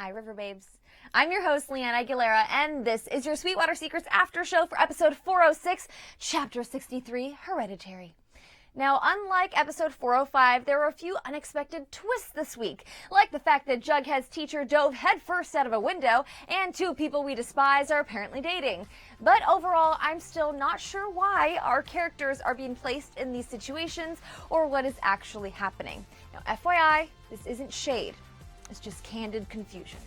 Hi, River Babes. I'm your host, Leanne Aguilera, and this is your Sweetwater Secrets After Show for episode 406, chapter 63, Hereditary. Now, unlike episode 405, there were a few unexpected twists this week, like the fact that Jughead's teacher dove headfirst out of a window, and two people we despise are apparently dating. But overall, I'm still not sure why our characters are being placed in these situations or what is actually happening. Now, FYI, this isn't shade. It's just candid confusion.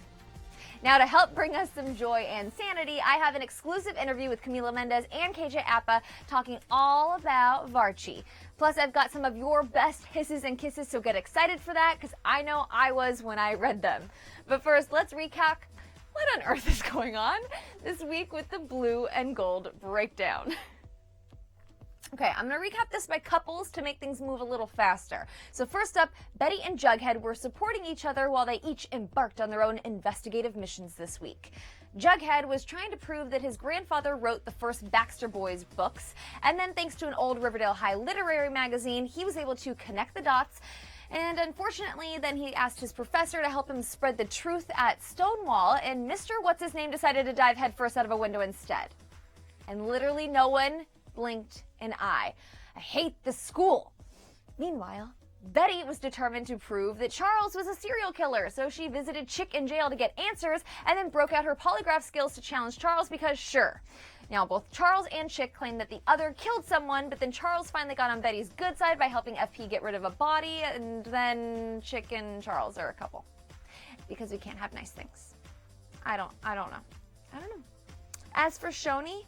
Now, to help bring us some joy and sanity, I have an exclusive interview with Camila Mendes and KJ Apa talking all about Varchie. Plus, I've got some of your best hisses and kisses, so get excited for that, because I know I was when I read them. But first, let's recap what on earth is going on this week with the blue and gold breakdown. Okay, I'm going to recap this by couples to make things move a little faster. So first up, Betty and Jughead were supporting each other while they each embarked on their own investigative missions this week. Jughead was trying to prove that his grandfather wrote the first Baxter Boys books, and then thanks to an old Riverdale High literary magazine, he was able to connect the dots. And unfortunately, then he asked his professor to help him spread the truth at Stonewall, and Mr. What's-His-Name decided to dive headfirst out of a window instead. And literally no one blinked an eye. I hate this school. Meanwhile, Betty was determined to prove that Charles was a serial killer, so she visited Chick in jail to get answers and then broke out her polygraph skills to challenge Charles because sure. Now, both Charles and Chick claim that the other killed someone, but then Charles finally got on Betty's good side by helping FP get rid of a body, and then Chick and Charles are a couple. Because we can't have nice things. I don't know. As for Shoni,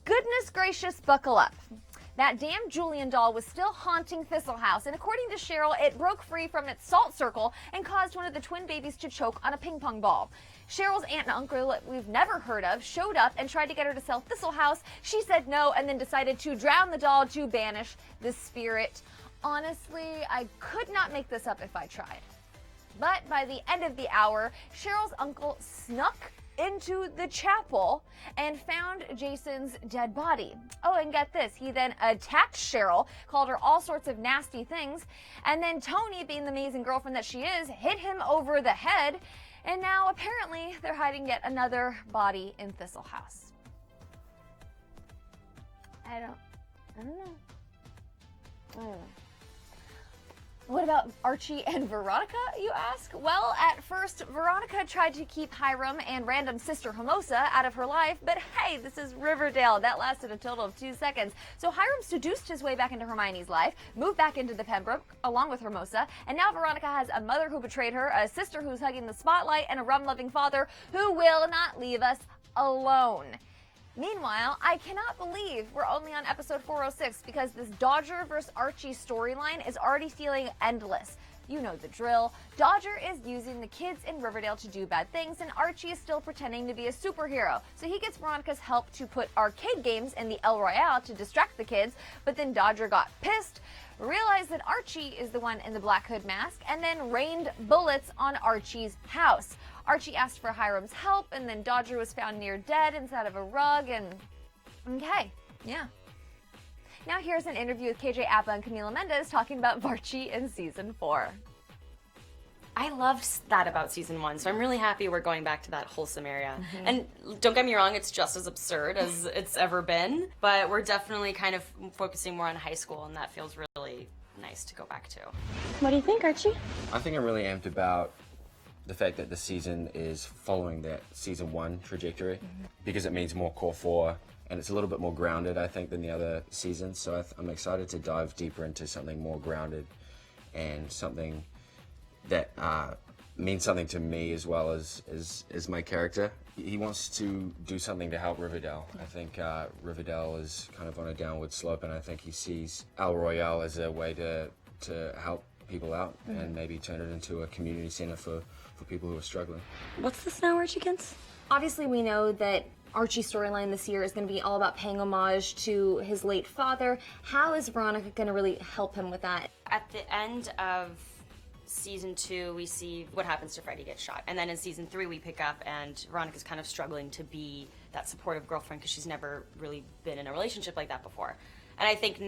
goodness gracious, buckle up. That damn Julian doll was still haunting Thistle House, and according to Cheryl, it broke free from its salt circle and caused one of the twin babies to choke on a ping pong ball. Cheryl's aunt and uncle that we've never heard of showed up and tried to get her to sell Thistle House. She said no and then decided to drown the doll to banish the spirit. Honestly, I could not make this up if I tried. But by the end of the hour, Cheryl's uncle snuck into the chapel and found Jason's dead body. Oh, and get this, he then attacked Cheryl, called her all sorts of nasty things, and then Tony, being the amazing girlfriend that she is, hit him over the head, and now apparently they're hiding yet another body in Thistle House. I don't know. What about Archie and Veronica, you ask? Well, at first, Veronica tried to keep Hiram and random sister Hermosa out of her life, but hey, this is Riverdale. That lasted a total of 2 seconds. So Hiram seduced his way back into Hermione's life, moved back into the Pembroke, along with Hermosa, and now Veronica has a mother who betrayed her, a sister who's hugging the spotlight, and a rum-loving father who will not leave us alone. Meanwhile, I cannot believe we're only on episode 406 because this Dodger vs. Archie storyline is already feeling endless. You know the drill. Dodger is using the kids in Riverdale to do bad things, and Archie is still pretending to be a superhero. So he gets Veronica's help to put arcade games in the El Royale to distract the kids, but then Dodger got pissed, realized that Archie is the one in the Black Hood mask, and then rained bullets on Archie's house. Archie asked for Hiram's help, and then Dodger was found near dead inside of a rug, and okay, yeah. Now here's an interview with KJ Apa and Camila Mendes talking about Varchie in season 4. I loved that about season 1, so I'm really happy we're going back to that wholesome area. Mm-hmm. And don't get me wrong, it's just as absurd as it's ever been, but we're definitely kind of focusing more on high school, and that feels really nice to go back to. What do you think, Archie? I think I'm really amped about the fact that the season is following that season 1 trajectory, because it means more core 4, and it's a little bit more grounded, I think, than the other seasons. So I'm excited to dive deeper into something more grounded and something that means something to me as well as my character. He wants to do something to help Riverdale. I think Riverdale is kind of on a downward slope, and I think he sees El Royale as a way to help people out and maybe turn it into a community center for people who are struggling. What's this now, Archiekins? Obviously, we know that Archie's storyline this year is going to be all about paying homage to his late father. How is Veronica going to really help him with that? At the end of season 2, we see what happens to Freddie get shot. And then in season 3, we pick up, and Veronica's kind of struggling to be that supportive girlfriend because she's never really been in a relationship like that before. And I think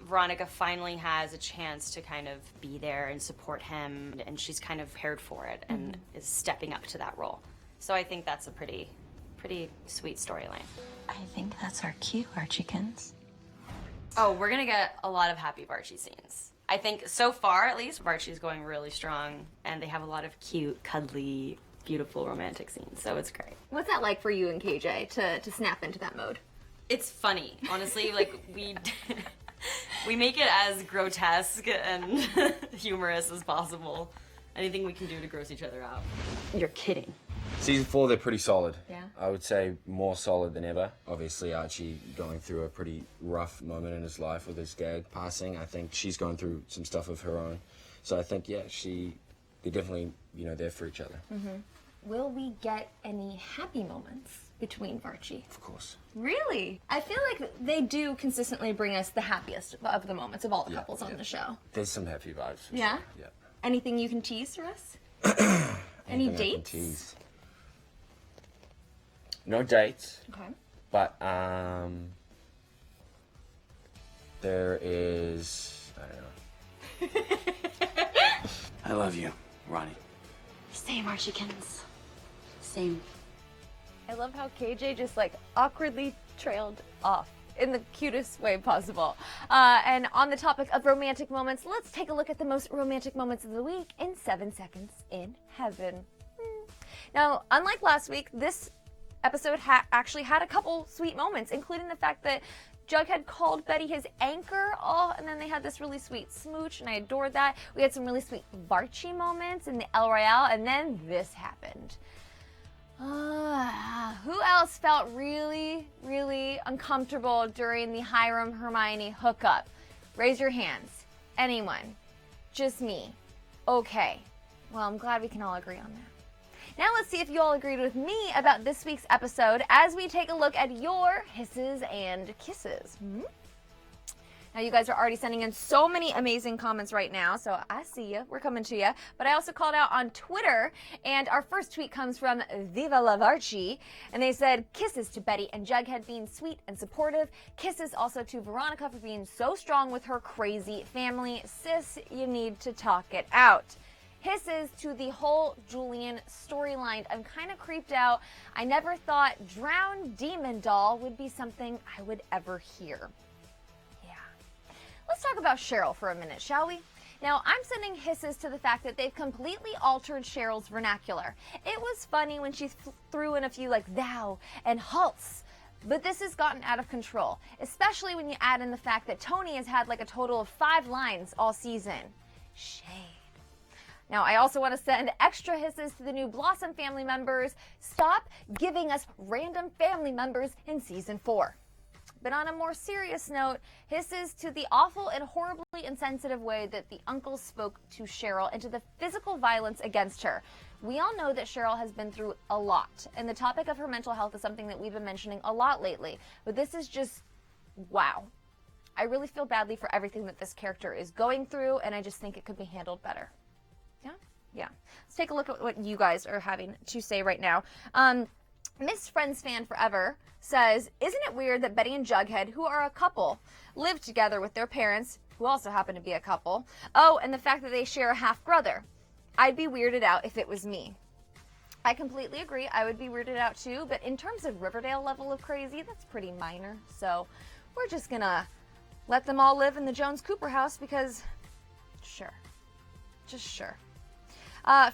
Veronica finally has a chance to kind of be there and support him, and she's kind of prepared for it and is stepping up to that role. So I think that's a pretty sweet storyline. I think that's our cue, Archiekins. Oh, we're gonna get a lot of happy Varchie scenes. I think so far, at least, Varchie's going really strong, and they have a lot of cute, cuddly, beautiful romantic scenes, so it's great. What's that like for you and KJ to snap into that mode? It's funny, honestly. Like, we make it as grotesque and humorous as possible. Anything we can do to gross each other out. You're kidding. Season 4, they're pretty solid. Yeah. I would say more solid than ever. Obviously, Archie going through a pretty rough moment in his life with his dad passing. I think she's going through some stuff of her own. So I think, yeah, they're definitely, there for each other. Mm-hmm. Will we get any happy moments between Varchie? Of course. Really? I feel like they do consistently bring us the happiest of the moments of all the couples on the show. There's some happy vibes. For Yeah? Sure. Yeah. Anything you can tease for us? Any Anything I can dates? tease? No dates, Okay. but there is, I don't know. I love you, Ronnie. Same, Archiekins. Same. I love how KJ just awkwardly trailed off in the cutest way possible. And on the topic of romantic moments, let's take a look at the most romantic moments of the week in 7 Seconds in Heaven. Now, unlike last week, this episode actually had a couple sweet moments, including the fact that Jughead called Betty his anchor. Oh, and then they had this really sweet smooch, and I adored that. We had some really sweet Varchie moments in the El Royale, and then this happened. Who else felt really, really uncomfortable during the Hiram-Hermione hookup? Raise your hands. Anyone? Just me. Okay. Well, I'm glad we can all agree on that. Now let's see if you all agreed with me about this week's episode as we take a look at your hisses and kisses. Now you guys are already sending in so many amazing comments right now, so I see you. We're coming to you. But I also called out on Twitter, and our first tweet comes from Viva la Varchie, and they said, kisses to Betty and Jughead being sweet and supportive. Kisses also to Veronica for being so strong with her crazy family. Sis, you need to talk it out. Hisses to the whole Julian storyline. I'm kind of creeped out. I never thought drowned demon doll would be something I would ever hear. Yeah. Let's talk about Cheryl for a minute, shall we? Now, I'm sending hisses to the fact that they've completely altered Cheryl's vernacular. It was funny when she threw in a few thou and halts. But this has gotten out of control, especially when you add in the fact that Tony has had a total of 5 lines all season. Shade. Now, I also want to send extra hisses to the new Blossom family members. Stop giving us random family members in season 4. But on a more serious note, hisses to the awful and horribly insensitive way that the uncles spoke to Cheryl and to the physical violence against her. We all know that Cheryl has been through a lot, and the topic of her mental health is something that we've been mentioning a lot lately. But this is just, wow. I really feel badly for everything that this character is going through, and I just think it could be handled better. Yeah. Let's take a look at what you guys are having to say right now. Miss Friends Fan Forever says, isn't it weird that Betty and Jughead, who are a couple, live together with their parents, who also happen to be a couple? Oh, and the fact that they share a half-brother. I'd be weirded out if it was me. I completely agree. I would be weirded out too, but in terms of Riverdale level of crazy, that's pretty minor. So we're just gonna let them all live in the Jones-Cooper house because, sure. Just sure.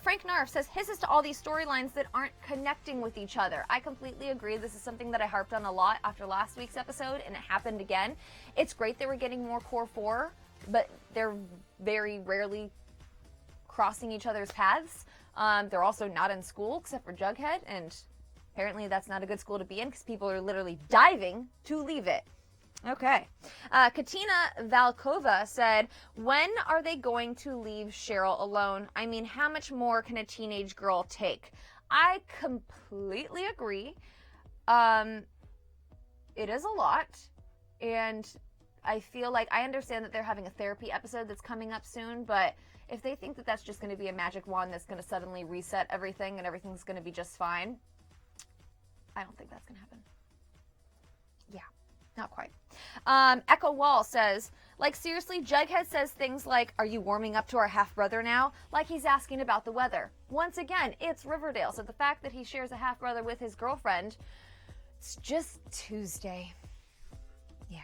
Frank Narf says, hisses to all these storylines that aren't connecting with each other. I completely agree. This is something that I harped on a lot after last week's episode, and it happened again. It's great that we're getting more Core 4, but they're very rarely crossing each other's paths. They're also not in school, except for Jughead, and apparently that's not a good school to be in because people are literally diving to leave it. Okay. Katina Valkova said, when are they going to leave Cheryl alone? I mean, how much more can a teenage girl take? I completely agree. It is a lot. And I feel like I understand that they're having a therapy episode that's coming up soon, but if they think that that's just going to be a magic wand that's going to suddenly reset everything and everything's going to be just fine, I don't think that's going to happen. Yeah. Not quite. Echo Wall says, like, seriously, Jughead says things like, are you warming up to our half-brother now? Like he's asking about the weather. Once again, it's Riverdale, so the fact that he shares a half-brother with his girlfriend, it's just Tuesday. Yeah.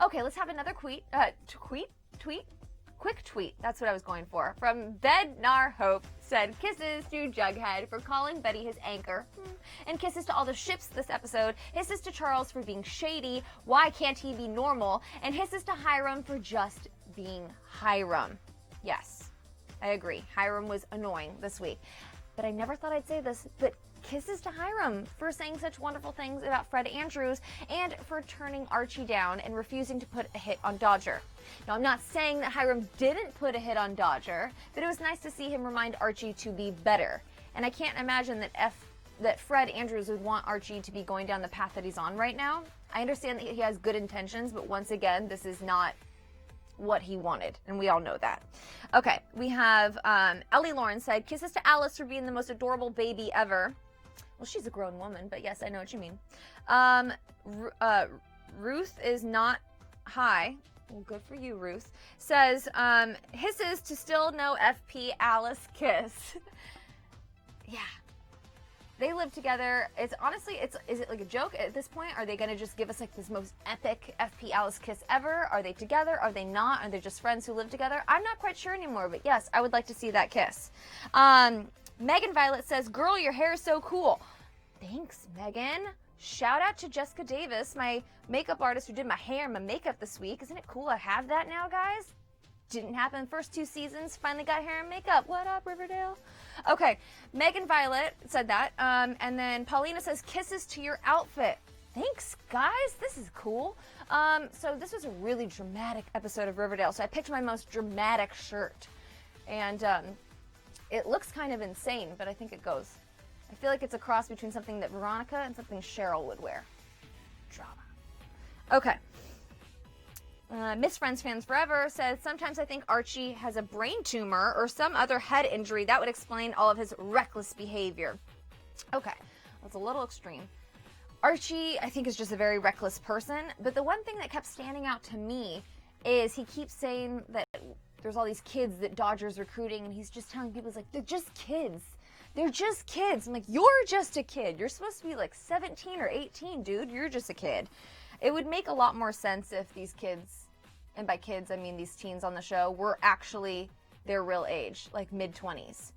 Okay, let's have another quick tweet, that's what I was going for, from Bednar Hope, said, kisses to Jughead for calling Betty his anchor, and kisses to all the ships this episode, hisses to Charles for being shady, why can't he be normal, and hisses to Hiram for just being Hiram. Yes, I agree, Hiram was annoying this week, but I never thought I'd say this, but kisses to Hiram for saying such wonderful things about Fred Andrews and for turning Archie down and refusing to put a hit on Dodger. Now, I'm not saying that Hiram didn't put a hit on Dodger, but it was nice to see him remind Archie to be better. And I can't imagine that Fred Andrews would want Archie to be going down the path that he's on right now. I understand that he has good intentions, but once again, this is not what he wanted, and we all know that. Okay, we have Ellie Lauren said, kisses to Alice for being the most adorable baby ever. Well, she's a grown woman, but yes, I know what you mean. Ruth is not high. Well, good for you, Ruth. Says, hisses to still no FP Alice kiss. Yeah. They live together. It's honestly, is it like a joke at this point? Are they going to just give us like this most epic FP Alice kiss ever? Are they together? Are they not? Are they just friends who live together? I'm not quite sure anymore, but yes, I would like to see that kiss. Megan Violet says, girl, your hair is so cool. Thanks, Megan. Shout out to Jessica Davis, my makeup artist who did my hair and my makeup this week. Isn't it cool I have that now, guys? Didn't happen first 2 seasons. Finally got hair and makeup. What up, Riverdale? Okay, Megan Violet said that. And then Paulina says, kisses to your outfit. Thanks, guys. This is cool. So this was a really dramatic episode of Riverdale. So I picked my most dramatic shirt. And it looks kind of insane, but I think it goes. I feel like it's a cross between something that Veronica and something Cheryl would wear. Drama. Okay. Miss Friends Fans Forever says, sometimes I think Archie has a brain tumor or some other head injury that would explain all of his reckless behavior. Okay, that's a little extreme. Archie, I think, is just a very reckless person, but the one thing that kept standing out to me is he keeps saying that there's all these kids that Dodger's recruiting, and he's just telling people, he's like, they're just kids. They're just kids. I'm like, you're just a kid. You're supposed to be like 17 or 18, dude. You're just a kid. It would make a lot more sense if these kids, and by kids I mean these teens on the show, were actually their real age, like mid-20s.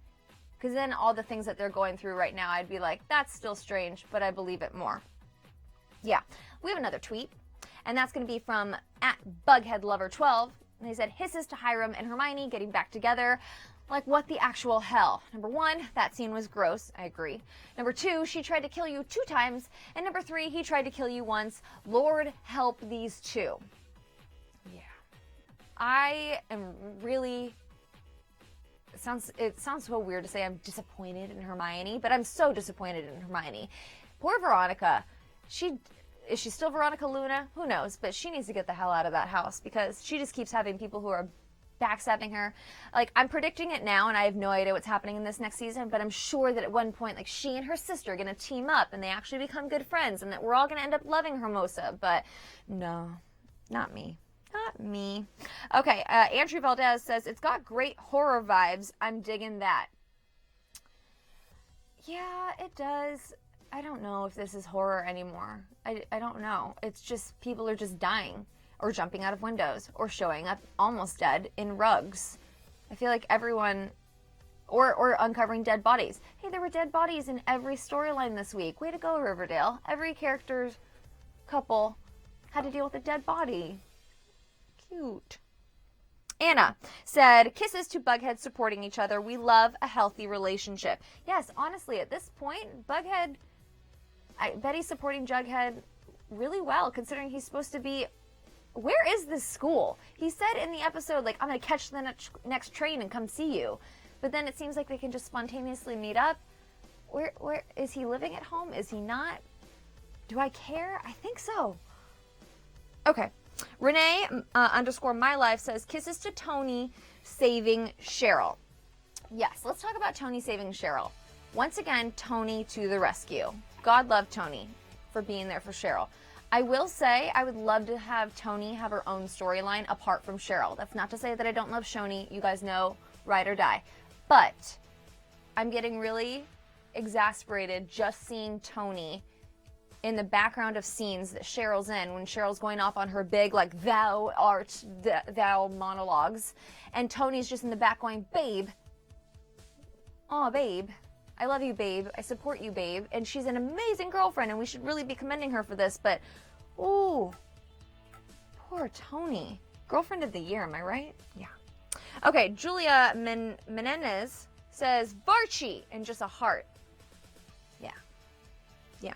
Because then all the things that they're going through right now, I'd be like, that's still strange, but I believe it more. Yeah. We have another tweet, and that's going to be from @BugheadLover12. And they said, hisses to Hiram and Hermione getting back together. Like, what the actual hell? Number 1, that scene was gross. I agree. Number 2, she tried to kill you 2 times. And number 3, he tried to kill you once. Lord help these 2. Yeah. I am really... It sounds so weird to say I'm disappointed in Hermione, but I'm so disappointed in Hermione. Poor Veronica. Is she still Veronica Luna? Who knows? But she needs to get the hell out of that house because she just keeps having people who are backstabbing her. Like, I'm predicting it now, and I have no idea what's happening in this next season, but I'm sure that at one point, like, she and her sister are going to team up, and they actually become good friends, and that we're all going to end up loving Hermosa. But no, not me. Not me. Okay, Andrew Valdez says, it's got great horror vibes. I'm digging that. Yeah, it does. I don't know if this is horror anymore. I don't know. It's just people are just dying or jumping out of windows or showing up almost dead in rugs. I feel like everyone, or uncovering dead bodies. Hey, there were dead bodies in every storyline this week. Way to go, Riverdale. Every character's couple had to deal with a dead body. Cute. Anna said, kisses to Bughead supporting each other. We love a healthy relationship. Yes, honestly, at this point, Betty's supporting Jughead really well, considering he's supposed to be... Where is this school? He said in the episode, like, I'm going to catch the next train and come see you. But then it seems like they can just spontaneously meet up. Where is he living at home? Is he not? Do I care? I think so. Okay. Renee _ my life says, kisses to Tony saving Cheryl. Yes, let's talk about Tony saving Cheryl. Once again, Tony to the rescue. God love Tony for being there for Cheryl. I will say I would love to have Tony have her own storyline apart from Cheryl. That's not to say that I don't love Shoni. You guys know, ride or die. But I'm getting really exasperated just seeing Tony in the background of scenes that Cheryl's in when Cheryl's going off on her big, like, thou monologues. And Tony's just in the back going, babe. Aw, babe. I love you, babe. I support you, babe. And she's an amazing girlfriend, and we should really be commending her for this. But, ooh, poor Tony. Girlfriend of the year, am I right? Yeah. Okay, Julia Menendez says, Varchie, and just a heart. Yeah. Yeah.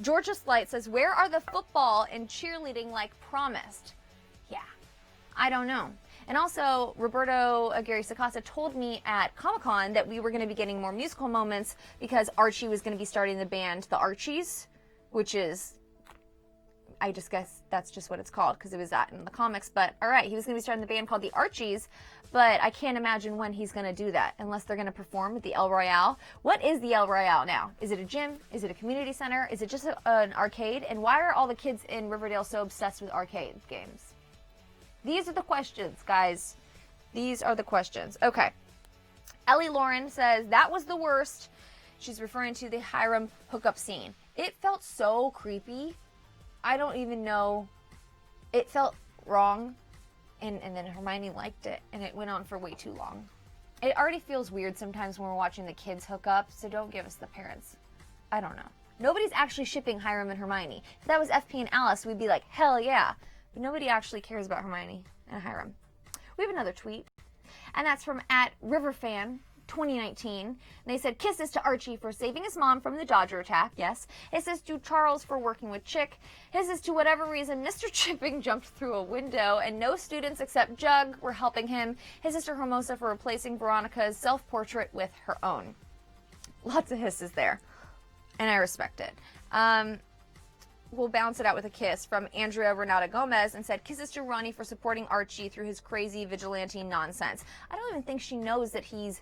Georgia Slight says, where are the football and cheerleading like promised? Yeah. I don't know. And also, Roberto Aguirre-Sacasa told me at Comic-Con that we were going to be getting more musical moments because Archie was going to be starting the band The Archies, which is, I just guess that's just what it's called because it was that in the comics. But all right, he was going to be starting the band called The Archies, but I can't imagine when he's going to do that unless they're going to perform at the El Royale. What is the El Royale now? Is it a gym? Is it a community center? Is it just an arcade? And why are all the kids in Riverdale so obsessed with arcade games? These are the questions, guys. These are the questions. Okay. Ellie Lauren says, that was the worst. She's referring to the Hiram hookup scene. It felt so creepy. I don't even know. It felt wrong. And then Hermione liked it. And it went on for way too long. It already feels weird sometimes when we're watching the kids hook up. So don't give us the parents. I don't know. Nobody's actually shipping Hiram and Hermione. If that was FP and Alice, we'd be like, hell yeah. But nobody actually cares about Hermione and Hiram. We have another tweet, and that's from @RiverFan2019. And they said, kisses to Archie for saving his mom from the Dodger attack. Yes. Hisses to Charles for working with Chick. Hisses to whatever reason Mr. Chipping jumped through a window and no students except Jug were helping him. Hisses to Hermosa for replacing Veronica's self-portrait with her own. Lots of hisses there, and I respect it. We'll bounce it out with a kiss from Andrea Renata Gomez and said, kisses to Ronnie for supporting Archie through his crazy vigilante nonsense. I don't even think she knows that he's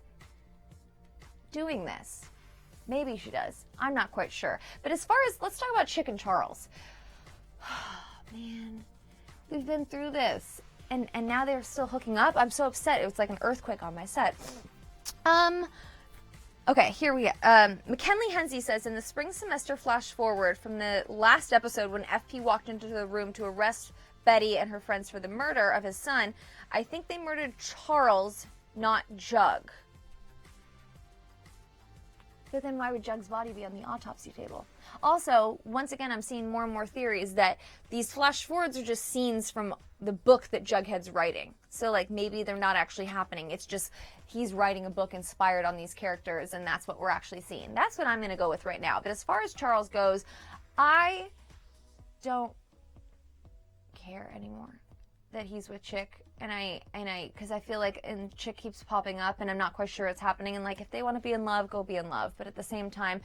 doing this. Maybe she does. I'm not quite sure. But as far as, let's talk about Chick and Charles. Man, we've been through this. And now they're still hooking up. I'm so upset. It was like an earthquake on my set. Okay, here we go. McKinley Hensey says, in the spring semester flash forward from the last episode when FP walked into the room to arrest Betty and her friends for the murder of his son, I think they murdered Charles, not Jug. But then why would Jug's body be on the autopsy table? Also, once again, I'm seeing more and more theories that these flash forwards are just scenes from the book that Jughead's writing. So, like, maybe they're not actually happening. It's just he's writing a book inspired on these characters, and that's what we're actually seeing. That's what I'm going to go with right now. But as far as Charles goes, I don't care anymore that he's with Chick. And because I feel like and Chick keeps popping up, and I'm not quite sure it's happening. And like, if they want to be in love, go be in love. But at the same time,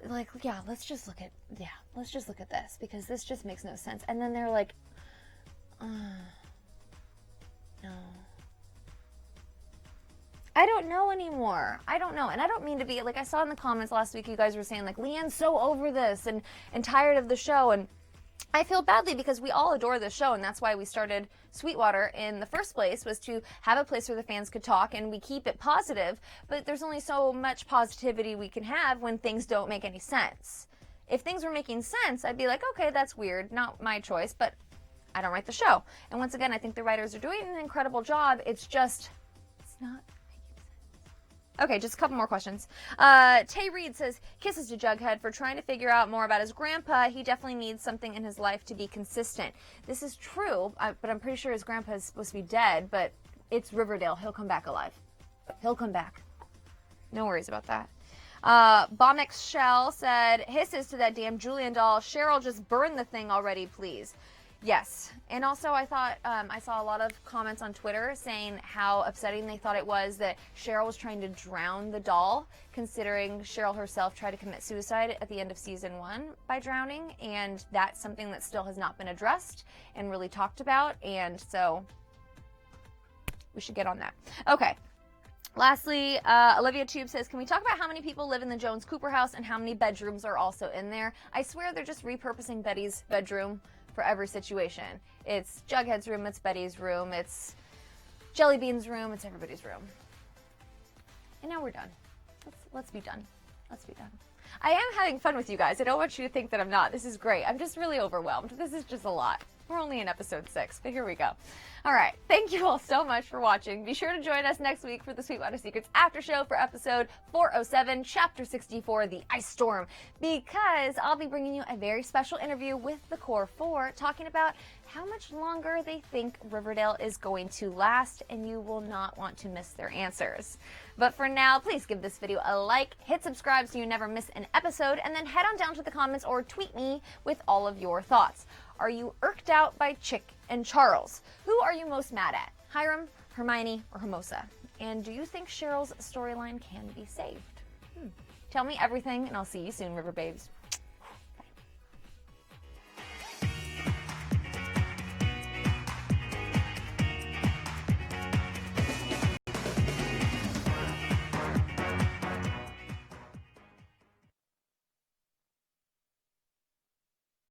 like, yeah, let's just look at this because this just makes no sense. And then they're like, no, I don't know anymore. I don't know, and I don't mean to be like I saw in the comments last week. You guys were saying like Leanne's so over this and tired of the show and. I feel badly because we all adore this show, and that's why we started Sweetwater in the first place, was to have a place where the fans could talk, and we keep it positive, but there's only so much positivity we can have when things don't make any sense. If things were making sense, I'd be like, okay, that's weird, not my choice, but I don't write the show. And once again, I think the writers are doing an incredible job. It's just, it's not. Okay, just a couple more questions. Tay Reed says, kisses to Jughead for trying to figure out more about his grandpa. He definitely needs something in his life to be consistent. This is true, but I'm pretty sure his grandpa is supposed to be dead, but it's Riverdale. He'll come back alive. He'll come back. No worries about that. Bomix Shell said, hisses to that damn Julian doll. Cheryl, just burn the thing already, please. Yes, and also I thought I saw a lot of comments on Twitter saying how upsetting they thought it was that Cheryl was trying to drown the doll, considering Cheryl herself tried to commit suicide at the end of season 1 by drowning, and that's something that still has not been addressed and really talked about, and so we should get on that. Okay, Lastly, Olivia Tube says, can we talk about how many people live in the Jones Cooper house and how many bedrooms are also in there? I swear they're just repurposing Betty's bedroom for every situation. It's Jughead's room, it's Betty's room, it's Jellybean's room, it's everybody's room. And now we're done. Let's be done. Let's be done. I am having fun with you guys. I don't want you to think that I'm not. This is great. I'm just really overwhelmed. This is just a lot. We're only in episode 6, but here we go. All right. Thank you all so much for watching. Be sure to join us next week for the Sweetwater Secrets After Show for episode 407, Chapter 64, The Ice Storm, because I'll be bringing you a very special interview with the Core 4 talking about how much longer they think Riverdale is going to last, and you will not want to miss their answers. But for now, please give this video a like, hit subscribe so you never miss an episode, and then head on down to the comments or tweet me with all of your thoughts. Are you irked out by Chick and Charles? Who are you most mad at? Hiram, Hermione, or Hermosa? And do you think Cheryl's storyline can be saved? Tell me everything, and I'll see you soon, River Babes.